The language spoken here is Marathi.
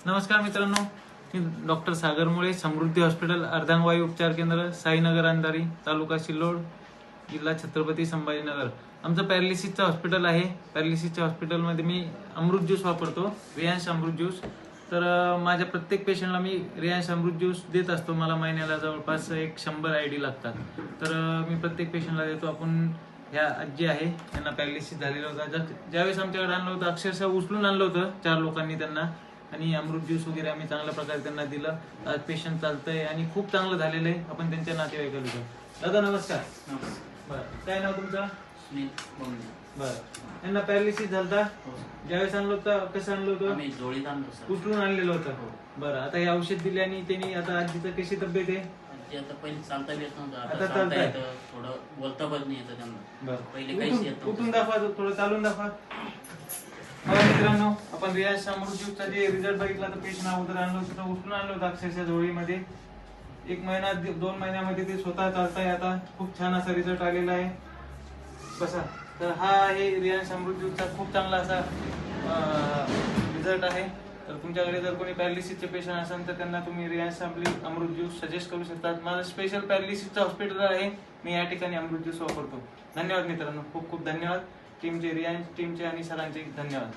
नमस्कार मित्रांनो, मी डॉक्टर सागर मुळे, समृद्धी हॉस्पिटल, अर्धांगवायू उपचार केंद्र, साईनगर अंधारी, तालुका सिल्लोड, जिल्हा छत्रपती संभाजीनगर. आमचं पॅरालिसिसचं हॉस्पिटल आहे. पॅरालिसिसच्या हॉस्पिटलमध्ये मी अमृत ज्यूस वापरतो, रियांश अमृत ज्यूस. तर माझ्या प्रत्येक पेशंटला मी रियांश अमृत ज्यूस देत असतो. मला महिन्याला जवळपास 100 ID लागतात. तर मी प्रत्येक पेशंटला देतो. आपण ह्या आजी आहे, त्यांना पॅरालिसिस झालेलं होतं. ज्यावेळेस आमच्याकडे आणलं होतं, अक्षरशः उचलून आणलं होतं 4 लोकांनी त्यांना, आणि अमृत ज्यूस वगैरे आम्ही चांगल्या प्रकारे त्यांना दिलं. आज पेशंट चालतंय आणि खूप चांगलं झालेलं आहे. आपण त्यांच्या नातेवाईकाला देतो. दादा नमस्कार. बरं, काय नाव तुमचं? सुनील बोंडे. बरं, यांना पॅरालिसिस झालता. ज्यावेळेस आणलं होतं, कसं आणलं होतं? आम्ही जोडीत आणलो सर. उचलून आणलेलं होतं. बरं, आता हे औषध दिले आणि त्यांनी, आता आजीचं कशी तब्येत आहे? आजी आता पहिले चालता येत नव्हतं, आता आता चालता चालता येतं, थोडं बोलता पण नाही येतं त्यांना. बरं, पहिले काहीच येत उठून नव्हतं. दाखवा, थोडं चालून दाखवा. बघा मित्रांनो, आपण रियांश अमृत ज्यूसचा जे रिझल्ट बघितला, तर पेशंट अगोदर आणलं होतं, उचलून आणलं होतं अक्षरशः जोडीमध्ये. 1 महिना 2 महिन्यामध्ये ते स्वतः चालताय. आता खूप छान असा रिझल्ट आलेला आहे. बसा. तर हा आहे रियांश अमृत ज्यूसचा खूप चांगला असा रिझल्ट आहे. तर तुमच्याकडे जर कोणी पॅरालिसिसचे पेशंट असेल तर त्यांना तुम्ही रियांश अमृत ज्यूस सजेस्ट करू शकता. माझं स्पेशल पॅरालिसिसचं हॉस्पिटल आहे. मी या ठिकाणी अमृत ज्यूस वापरतो. धन्यवाद मित्रांनो, खूप खूप धन्यवाद टीमचे, रियांश टीमचे आणि सरांचे धन्यवाद.